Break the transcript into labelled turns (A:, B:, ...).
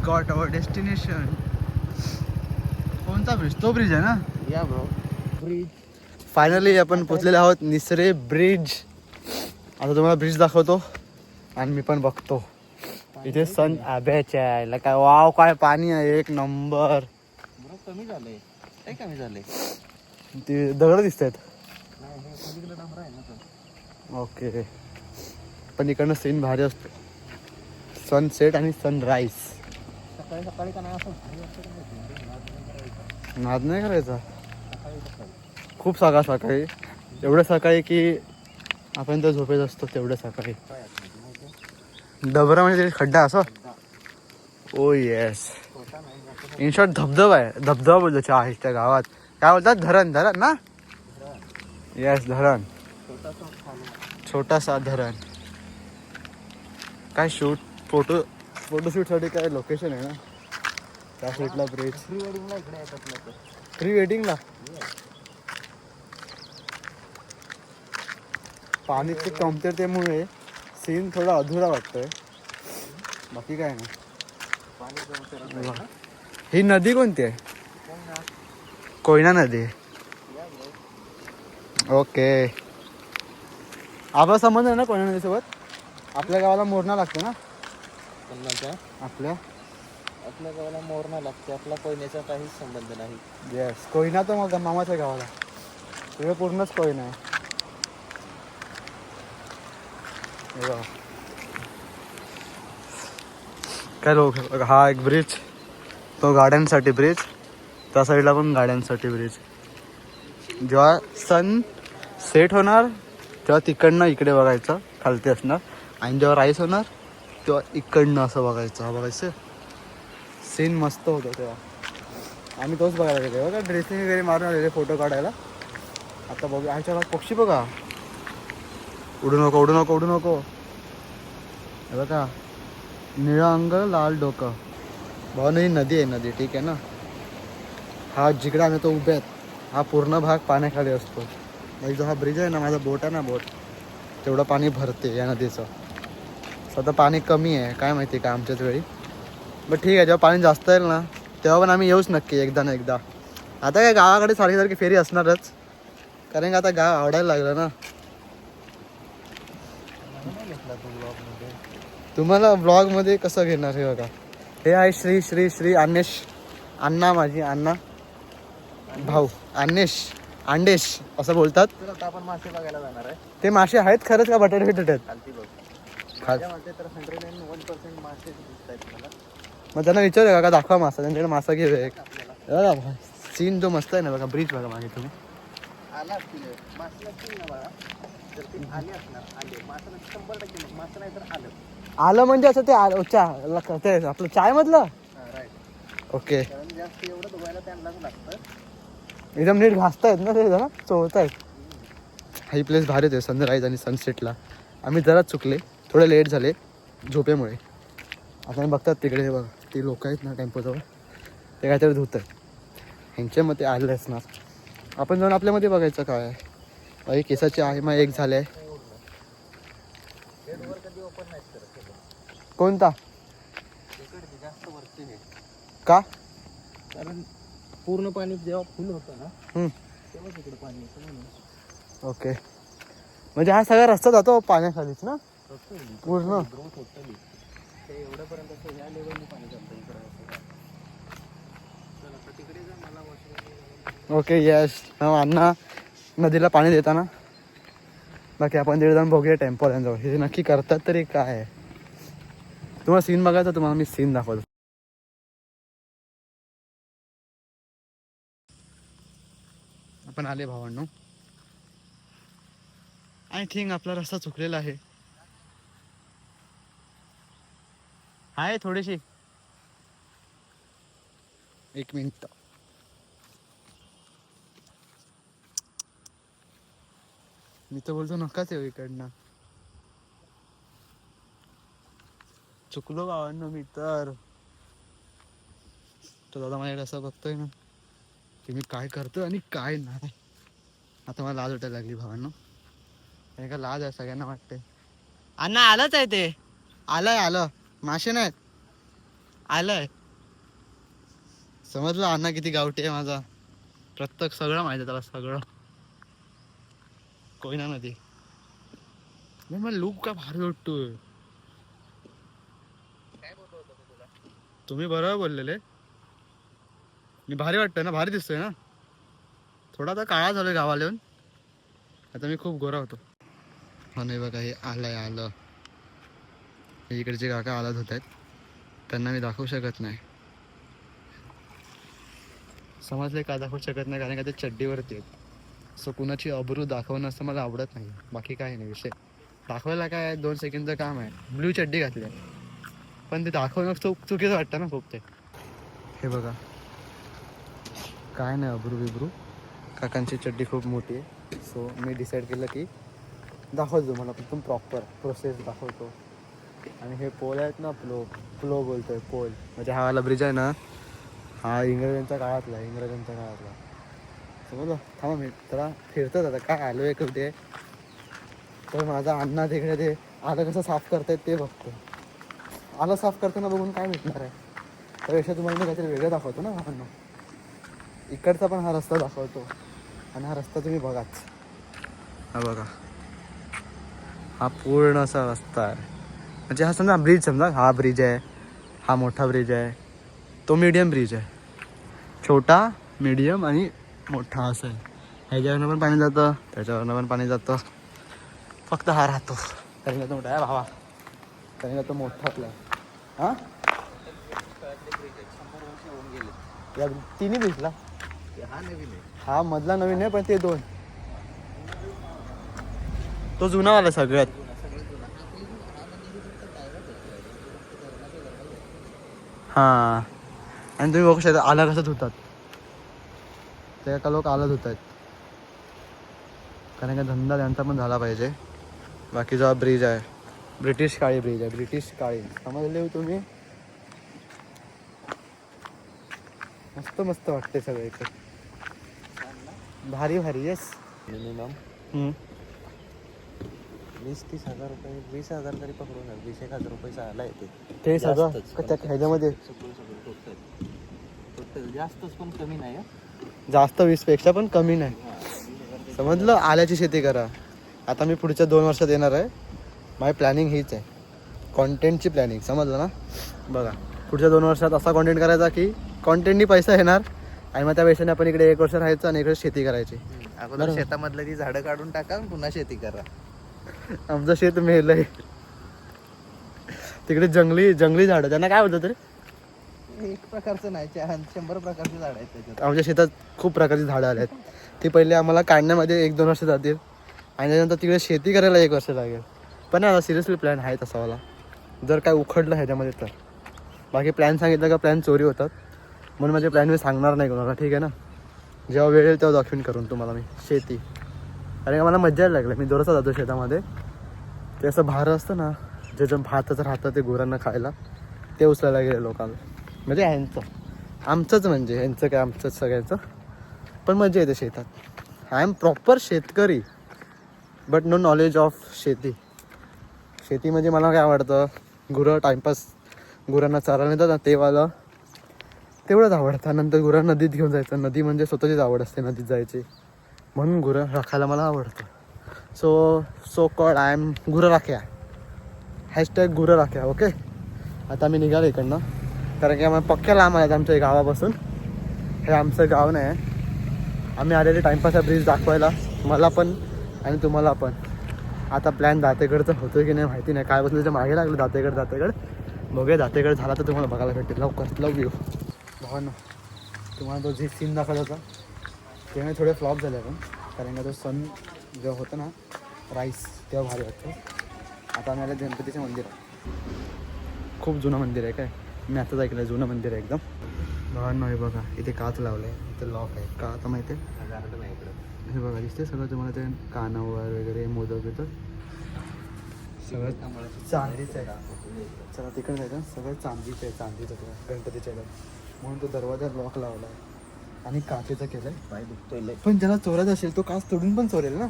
A: Got our destination. कोणता bridge? तो bridge आहे ना?
B: या ब्रो, ब्रिज.
A: फायनली आपण पोचलेले आहोत निसरे ब्रिज. आता तुम्हाला ब्रिज दाखवतो आणि मी पण बघतो. इथे सन आब्याचे आहे काय. वाव, काय पाणी आहे, एक नंबर.
B: ब्रो कमी झालंय, काय कमी झालंय?
A: ते दगड दिसत आहेत.
B: नाही, हे पलीकडे डोंगर आहे ना तो.
A: ओके, पण इकडनं सीन भारी असतो, सनसेट आणि सनराईज.
B: सकाळी सकाळी का नाही असं
A: नाद नाही करायचा.
B: सकाळी सकाळी
A: खूप सकाळी, एवढं सकाळी की आपण तर झोपेत असतो तेवढं सकाळी.
B: काय असतं माहिती आहे?
A: डबरा म्हणजे खड्डा असं. ओ येस,
B: छोटा नाही असं
A: इन शॉर्ट धबधबा आहे. धबधबा बोलतो त्या गावात. काय बोलतात? धरण. धरण ना? येस, धरण.
B: छोटासा खाली.
A: छोटासा धरण. काय फोटोशूटसाठी काय लोकेशन आहे ना त्या साईडला. ब्रिज
B: प्री वेडिंगला इकडे येतात लोक.
A: प्री वेडिंगला. पाण्याच्या कमतरतेमुळे सीन थोडा अधुरा वाटतोय, बाकी काय नाही.
B: पाणी जमा करत आहे ना.
A: ही नदी कोणती आहे? कोयना नदी. ओके, आपला संबंध आहे ना कोयना नदीसोबत? आपल्या गावाला मोरणा लागतो ना?
B: कोणाच्या? आपल्या गावाला मोरणा लागते, आपला कोयन्याचा काहीच संबंध नाही.
A: येस, कोयना तर मग मामाच्या गावाला. तुझं पूर्णच कोयना आहे. हे बघा. काय लोक, हा एक ब्रिज, तो गाड्यांसाठी ब्रिज, त्या साईडला पण गाड्यांसाठी ब्रिज. जेव्हा सन सेट होणार तेव्हा तिकडनं इकडे बघायचं, खालती असणार. आणि जेव्हा राईस होणार तेव्हा इकडनं असं बघायचं. हा बघायचं सीन मस्त होतं तेव्हा. आम्ही तोच बघायला गेलो बघा, ड्रेसिंग वगैरे मारून आलेले फोटो काढायला. आता बघू, ह्याच्या पक्षी बघा. उडू नको, उडू नको, उडू नको. हे बघा, निळा अंग लाल डोकं. भाऊ नाही, नदी आहे नदी, ठीक आहे ना. हा जिकडे आम्ही तो उभे आहेत, हा पूर्ण भाग पाण्याखाली असतो. म्हणजे जो हा ब्रिज आहे ना, माझा बोट आहे ना, बोट तेवढं पाणी भरते या नदीचं. स्वतः पाणी कमी आहे काय माहिती का आमच्याच वेळी. बट ठीक आहे, जेव्हा पाणी जास्त येईल ना तेव्हा पण आम्ही येऊच नक्की एकदा ना एकदा. आता काय गावाकडे सारखी फेरी असणारच, कारण की आता गाव आवडायला लागलं ना. तुम्हाला ब्लॉगमध्ये कसं घेणार हे बघा. हे आहे श्री श्री श्री अन्वेष अण्णा, माझी अण्णा भाऊ अन्वेष, अंडेश असं बोलतात.
B: आता आपण मासे बघायला जाणार आहे.
A: ते मासे आहेत खरंच का बटाटे बिटाटे आहेत?
B: खालती बघ.
A: खाल
B: माझ्यामध्ये तर 101% मासे दिसत आहेत मला.
A: मग त्यांना विचारूया का दाखवा मासा, त्यांच्याकडे मासा घेऊया एक.
B: आपल्याला
A: बघा सीन जो मस्त आहे ना बघा, ब्रिज बघा मागे तुम्ही.
B: आला असतील मासे असतील ना बघा, तर ते आले असणार. आले मासा 100% मासा नाही तर आलं.
A: आलं म्हणजे असं ते ते आपलं चाय मधलं.
B: राईट.
A: ओके,
B: कारण जास्त एवढं धुवायला त्यांनाच लागतं.
A: एकदम नीट घासतायत ना ते जरा, चोळतायत. ही प्लेस भारी होते सनराईज आणि सनसेटला. आम्ही जरा चुकले, थोडे लेट झाले झोपेमुळे. आता बघतात तिकडे, हे बघा ते लोक आहेत ना टेम्पोजवळ, ते काहीतरी धुत आहेत. ह्यांच्या मते आले असणार. आपण जाऊन आपल्यामध्ये बघायचं काय आहे. बाई केसाची आहे मग एक झाले आहे.
B: बेडवर कधी ओपन नाही करत.
A: कोणता?
B: तिकडे जास्त वरती आहे.
A: का?
B: कारण पूर्ण पाणी जेव्हा फुल होतं ना तेव्हा तिकडे पाणी येतं म्हणून.
A: ओके, म्हणजे हा सगळा रस्ता जातो पाण्याखालीच ना पूर्ण?
B: टोटली ते एवढ्यापर्यंत ह्या लेवलने पाणी चालतं इकडे. चल आता तिकडे जा, मला वॉशरूम.
A: Okay yes. अण्णा नदीला पाणी देताना. बाकी आपण तिकडे जाऊन बघूया टेम्पोल्यांजवळ हे नक्की करतात तरी काय आहे. तुम्हाला सीन बघायचा, तुम्हाला मी सीन दाखवतो. आपण आले भावांनो. आय थिंक आपला रस्ता चुकलेला आहे. आहे थोडीशी, एक मिनिट. मी तर बोलतो नकाच येऊ इकडनं. चुकलो भावांनो मी तर दादा माझ्याकडे असं बघतोय ना की मी काय करतोय आणि काय नाही. आता मला लाज वाटायला लागली भावांनो. हे का लाज आहे सगळ्यांना वाटते. अण्णा आलंच आहे ते, आलं मासे नाहीत. आलाय. समजलं अण्णा किती गावठी आहे माझा. प्रत्येक सगळं माहिती आहे त्याला, सगळं. कोयना नदी. मग लूक का भारी वाटतोय. तुम्ही बरोबर बोललेले. मी भारी वाटतोय ना, भारी दिसतोय ना. थोडा तर काळा झालोय गावाला येऊन. आता मी खूप गोरा होतो. हा नाही बघा, हे आलं. हे इकडचे काका आलात होत आहेत, त्यांना मी दाखवू शकत नाही. समजले का दाखवू शकत नाही, कारण का ते चड्डीवरती आहेत. सो कुणाची अब्रू दाखवणं असं मला आवडत नाही. बाकी काही नाही विषय. दाखवायला काय 2 सेकंडचं काम आहे. ब्ल्यू चड्डी घातली आहे, पण ते दाखवणं चुकीचं वाटतं ना खूप ते. हे बघा, काय नाही अब्रू बिब्रू. काकांची चड्डी खूप मोठी आहे. सो मी डिसाईड केलं की दाखवतो मला पण प्रॉपर प्रोसेस दाखवतो. आणि हे पोल आहेत ना, फ्लो बोलतोय पोल, म्हणजे हा वाला ब्रिज आहे ना, हा इंग्रजांच्या काळातला. समजलं. थांबा मी त्याला फिरतोच आता. काय आलो आहे कुठे, तर माझा अण्णा तिकडे ते आलं कसं साफ करतायत ते बघतो. आलं साफ करताना बघून काय भेटणार आहे. त्यापेक्षा तुम्हाला मी काहीतरी वेगळं दाखवतो ना अण्णा. इकडचा पण हा रस्ता दाखवतो, आणि हा रस्ता तुम्ही बघाच. हा बघा, हा पूर्ण असा रस्ता आहे. म्हणजे हा समजा ब्रिज, समजा हा ब्रिज आहे, हा मोठा ब्रिज आहे, तो मीडियम ब्रिज आहे. छोटा, मीडियम आणि मोठा असं आहे. ह्याच्यावरनं पण पाणी जातं, त्याच्यावरनं पण पाणी जातं. फक्त हा राहतो, कारण का तो मोठा आहे भावा, कारण का तो मोठा आपला. हां, या तिन्ही ब्रिजला.
B: हा नवीन आहे.
A: हा मधला नवीन आहे, पण ते 2. तो जुनावाला सगळ्यात. हां, आणि तुम्ही बघू शकता आला कसं धुतात. ते का लोक आला धुत आहेत, कारण का धंदा त्यांचा पण झाला पाहिजे. बाकी जो हा ब्रिज आहे, ब्रिटिश काळी ब्रिज आहे, ब्रिटिश काळी. समजले तुम्ही. मस्त मस्त वाटते सगळं इकडे, भारी भारी. येस,
B: मिनिमम 20-30 हजार रुपये, 20,000 तरी पकडून 20-1,000 रुपये आला येते.
A: ते सगळं ह्याच्यामध्ये
B: टोटल जास्तच, पण कमी नाही.
A: जास्त 20पेक्षा पण कमी नाही. समजलं. आल्याची शेती करा. आता मी पुढच्या 2 वर्षात येणार आहे. माझी प्लॅनिंग हीच आहे, कॉन्टेंटची प्लॅनिंग. समजलं ना. बघा, पुढच्या 2 वर्षात असा कॉन्टेंट करायचा की कॉन्टेंटनी पैसा येणार, आणि मग त्या पैशाने आपण इकडे 1 वर्ष राहायचं आणि इकडे शेती करायची.
B: अगोदर शेतामधलं ती झाडं काढून टाका, पुन्हा शेती करा.
A: आमचं शेत मेलंय तिकडे. जंगली झाडं, त्यांना काय होतं तरी.
B: एक प्रकारचं नाही, 100 प्रकारची झाडं आहेत त्याच्यात.
A: आमच्या शेतात खूप प्रकारची झाडं आली आहेत. ती पहिले आम्हाला काढण्यामध्ये 1-2 वर्ष जातील, आणि त्यानंतर तिकडे शेती करायला 1 वर्ष लागेल. पण आता सिरियसली प्लॅन आहे तसावाला, जर काय उखडलं ह्याच्यामध्ये तर. बाकी प्लॅन सांगितलं का प्लॅन चोरी होतात, म्हणून माझे प्लॅन मी सांगणार नाही कोणाला, ठीक आहे ना. जेव्हा वेळ येईल तेव्हा दाखवीन करून तुम्हाला मी शेती. अरे मला मज्जा यायला लागली. मी दररोज जातो शेतामध्ये. ते असं भार असतं ना, जे भातच राहतं ते गुरांना खायला, ते उचलायला गेले लोकांना. म्हणजे ह्यांचं, आमचंच, म्हणजे ह्यांचं काय, आमचंच सगळ्यांचं. पण मजा येते शेतात. आय एम प्रॉपर शेतकरी, बट नो नॉलेज ऑफ शेती. शेती म्हणजे मला काय आवडतं, गुरं टाईमपास, गुरांना चारायला नेतात ना तेवालं, तेवढंच आवडतं. नंतर गुरं नदीत घेऊन जायचं. नदी म्हणजे स्वतःचीच आवड असते नदीत जायची, म्हणून गुरं राखायला मला आवडतं. सो कॉल्ड आय एम गुरं राख्या. # गुरं राख्या. ओके, आता आम्ही निघालो इकडनं, कारण की आम्हाला पक्क्या लांब आहेत आमच्या गावापासून. हे आमचं गाव नाही आहे. आम्ही आलेले टाईमपास ब्रिज दाखवायला, मला पण आणि तुम्हाला पण. आता प्लॅन दातेगडचं होतं की नाही माहिती नाही. काय बसून त्याच्या मागे लागलं दातेगड. बघूया, दातेगड झाला तर तुम्हाला बघायला भेटेल लवकर. लव यू भावांनो. तुम्हाला तो जे सीन दाखवला होता तेव्हा थोडे फ्लॉप झाले पण, कारण का तो सण जेव्हा होतं ना, राईस, तेव्हा भारी वाटतं. आता आम्ही आल्या गणपतीच्या मंदिरात. खूप जुनं मंदिर आहे, काय मी आताच ऐकलं, जुनं मंदिर आहे एकदम. भावांनो हे बघा, इथे काच लावलं आहे, इथे लॉक आहे. का आता माहिती आहे,
B: गार्डन आहे इकडं.
A: हे बघा दिसते सगळं तुम्हाला. ते कानावर वगैरे मोदक येतं, सगळं चांदीचं आहे. चला तिकडे जायचं. सगळं चांदीचं आहे, चांदीचं गणपतीच्या म्हणून तो दरवाजा लॉक लावला आहे आणि काचेचं केलं आहे.
B: पाय दुखतोय लय.
A: पण ज्याला चोरायचं असेल तो काच तोडून पण चोरेल ना.